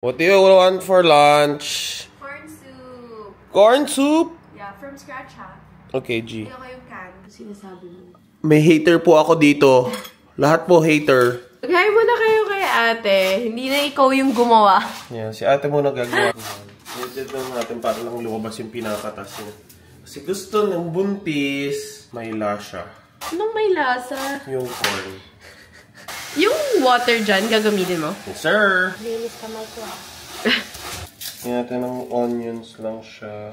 What do you want for lunch? Corn soup. Corn soup? Yeah, from scratch ha. Okay, G. Hindi ako yung can. Sinasabi mo. May hater po ako dito. Lahat po hater. Maghain mo na kayo kay ate. Hindi na ikaw yung gumawa. Yan, si ate mo nagagawa. Edit lang natin para lang lumabas yung pinakatas niya. Kasi gusto ng buntis, may lasa. Anong may lasa? Yung corn. Yung water dyan, gagamitin mo? Yes, sir! Linis kamay ko. Lagyan natin ng onions lang siya.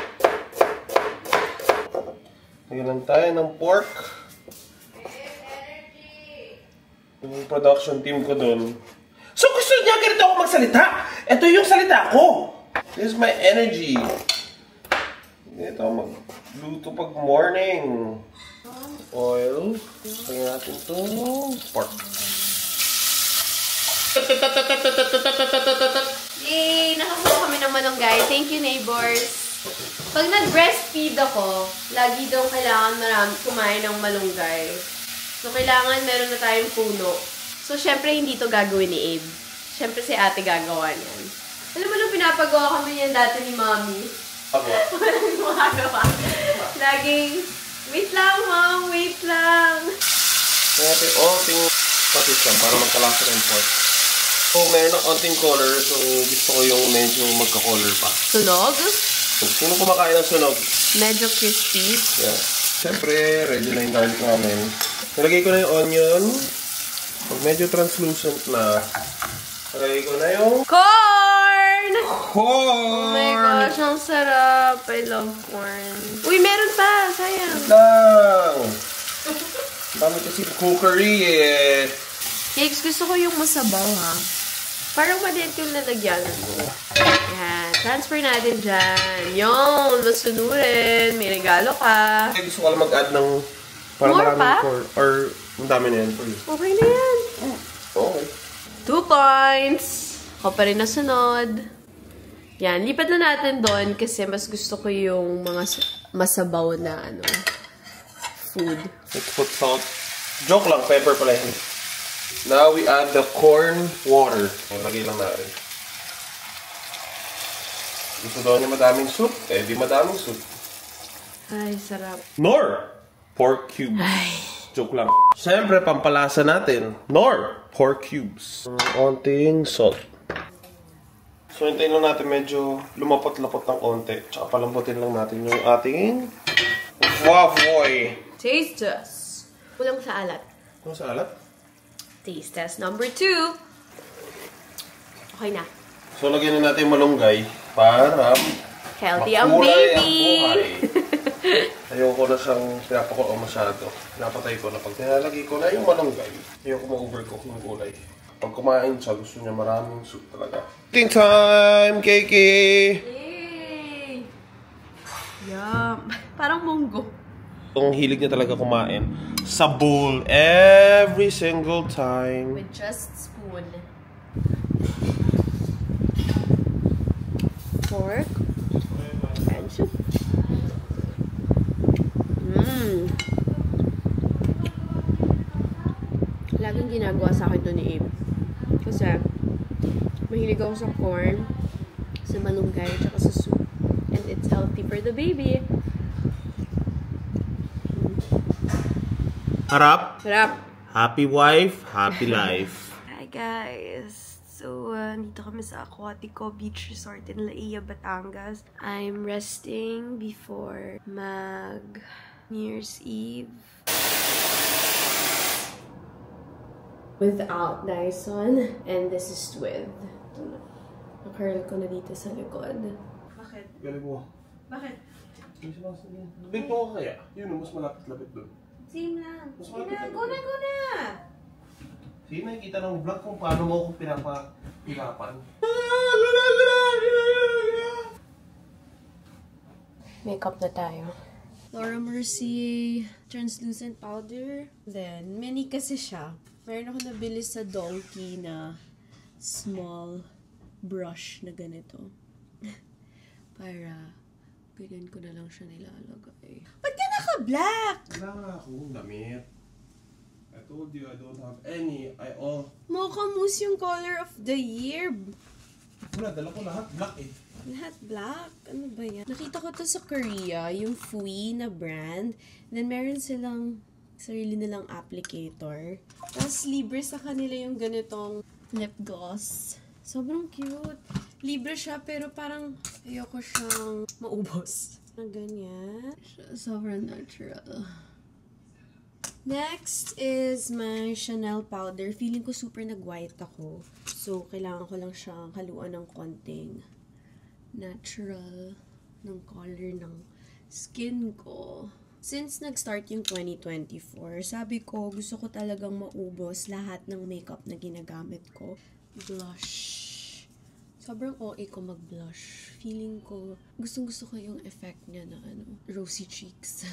Lagyan lang tayo ng pork. Yung production team ko dun. So gusto niya ganito ako magsalita? Ito yung salita ko! This is my energy. Ganito ako magluto pag morning. Oil. Lagyan natin itong pork. Yay! Nakakuha kami ng malunggay. Thank you, neighbors. Pag nag-breastfeed ako, lagi daw kailangan kumain ng malunggay. So, kailangan meron na tayong puno. So, syempre, hindi to gagawin ni Abe. Syempre, si ate gagawa niyan. Alam mo nung pinapagawa kami yan dati ni Mommy? Ako? Walang gumagawa. Laging, wait lang, Mom, wait lang. Kaya natin onting patis lang para magkalasa ng pork. So, meron ng onting color. So, gusto ko yung medyo magka-color pa. Sunog? Sino kumakain ng sunog? Medyo crispy. Yeah. Siyempre, ready na yung garlic namin. Nilagay ko na yung onion. Pag medyo translucent na, nilagay ko na yung Corn! corn! Oh my gosh, ang sarap. I love corn. Uy, meron pa. Sayang. Lang! Dami kasi cookery eh. Cakes, gusto ko yung masabaw ha. Parang maliit yung lalagyan. Yan. Transfer natin dyan. Yun. Masunurin. May regalo ka. Gusto ko lang mag-add ng para more maraming pa? corn. Or ang dami na yan for you. Okay na yan. Okay. 2 points. Ako pa rin nasunod. Yan. Lipat na natin doon kasi mas gusto ko yung mga masabaw na food. Let's put salt. Joke lang, pepper pala yun. Now we add the corn water. Lagay lang natin. Gusto daw niya madaming soup? Eh, di madaming soup. Ay, sarap. Nor! Pork cubes. Ay. Joke lang. Siyempre, pampalasa natin. Nor! Pork cubes. Onting salt. So, hintayin lang natin medyo lumapot-lapot ng konti. Tsaka palambutin lang natin yung ating wavoy. Taste test. Kulang sa alat. Ano sa alat? Taste test number 2. Okay na. So, lagyan na natin yung malunggay para Healthy ang makulay baby! ang buhay. Ayoko na siyang pinapakulo masyado. Pinapatay ko na. Pag nilalagay ko na yung malunggay, ayoko ma-overcook ng kulay. Pag kumain siya, gusto niya maraming soup talaga. Cooking time, Kiki! Yay! Yum! Parang munggo. Ang hilig niya talaga kumain sa bowl every single time. With just spoon. Pork. And soup. Laging ginagawa sa akin to ni Abe. Kasi, mahilig ako sa corn, sa malunggay, tsaka sa soup. And it's healthy for the baby. Harap. Sarap! Happy wife, happy life. Hi guys! So, dito kami sa Aquatico Beach Resort in Laia, Batangas. I'm resting before New Year's Eve. Without Dyson. And this is with. Nakarl ko na dito sa likod. Bakit? Galing mo. Bakit? Dito ko kaya. Yun, mas malapit-lapit doon. Same lang. Mas Go malapit. na! Sige, nakikita ng vlog kung paano mo ako pinapahirapan. Makeup na tayo. Laura Mercier translucent powder. Then, mini kasi siya. Meron ako nabili sa Donkey na small brush na ganito. Para ganyan ko na lang siya nilalagay. Ba't ka naka-black? Wala nga akong damit. I told you I don't have any. Mocha mousse yung color of the year. Wala, dala ko lahat black eh. Lahat black? Ano ba yan? Nakita ko to sa Korea, yung Fui na brand. Then meron silang sarili nilang applicator. Tapos libre sa kanila yung ganitong lip gloss. Sobrang cute. Libre siya pero parang ayoko siyang maubos. Na ganyan. Sobrang natural. Next is my Chanel powder. Feeling ko super nag-white ako. So, kailangan ko lang siyang haluan ng konting natural ng color ng skin ko. Since nag-start yung 2024, sabi ko gusto ko talagang maubos lahat ng makeup na ginagamit ko. Blush. Sobrang OA ko mag-blush. Feeling ko, gustong-gusto ko yung effect niya na rosy cheeks.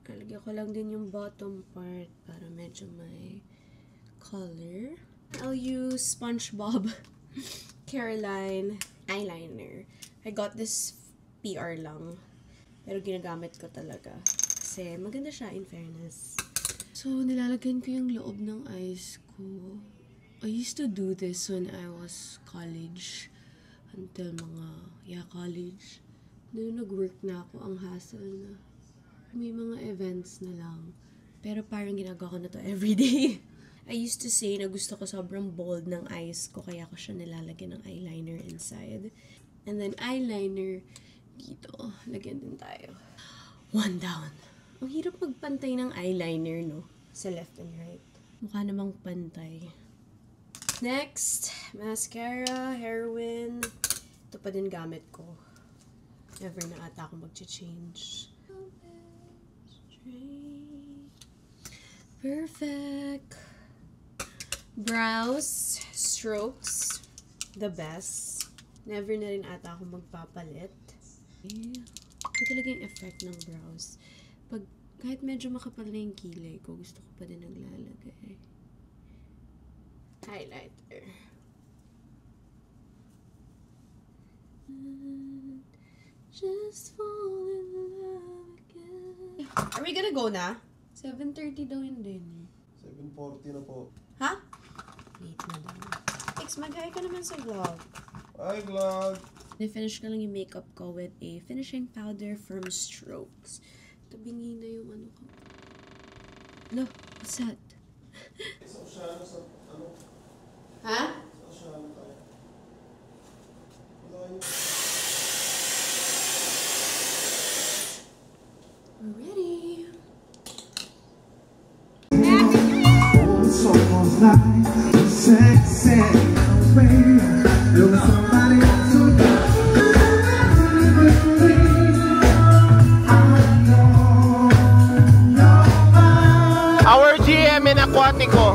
Lalagyan ko lang din yung bottom part para medyo may color. I'll use SpongeBob Caroline eyeliner. I got this PR lang. Pero ginagamit ko talaga. Kasi maganda siya in fairness. So, nilalagyan ko yung loob ng eyes ko. I used to do this when I was college. Until college. Nung nag-work na ako, ang hassle na. May mga events na lang. Pero parang ginagawa ko na to everyday. I used to say na gusto ko sobrang bold ng eyes ko, kaya ko siya nilalagyan ng eyeliner inside. And then eyeliner dito. Lagyan din tayo. One down. Ang hirap magpantay ng eyeliner, no? Sa left and right. Mukha namang pantay. Next, mascara, heroin. Ito pa din gamit ko. Never na ata ako mag-change. Perfect. Brows, strokes, the best. Never na rin ata ako magpapalit. Ito talaga yung effect ng brows. Kahit medyo makapal na yung kilay ko, gusto ko pa din naglalagay. Highlighter. Just fall in love again. Are we gonna go na? 7:30 daw yung dinner. 7:40 na po. Ha? Late na daw. Tix, mag-hi ka naman sa vlog. Hi, vlog! Na-finish ko lang yung makeup ko with a finishing powder from Strokes. Tabingi na yung ano ko. No, what's that? Sa Oceano, sa ano? Ha? Sa Oceano tayo. Wala yun. We're ready. Someone's like sexy, baby. You're somebody to Our GM in Aquatico.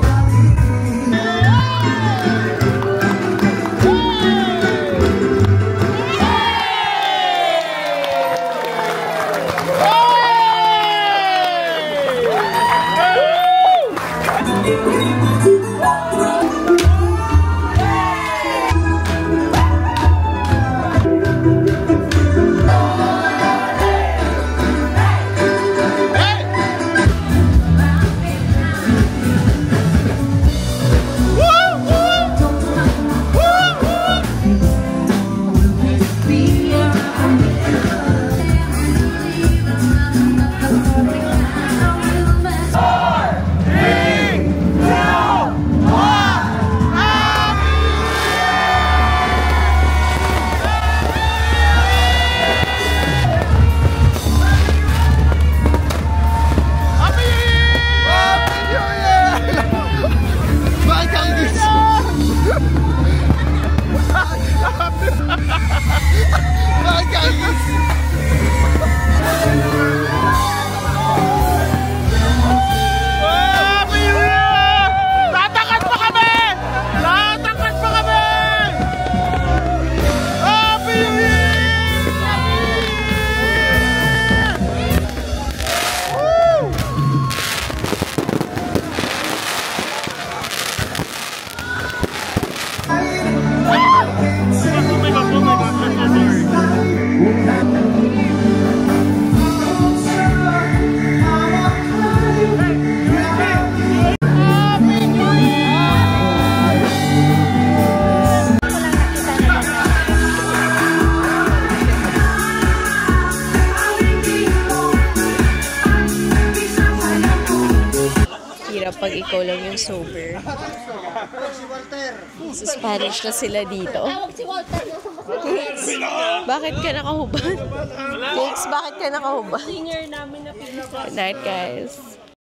kapag ikaw lang yung sober. Sa Spanish na sila dito. Bakit ka nakahubad? Cakes, bakit ka nakahubad? Singer namin na pinaka. Good night, guys.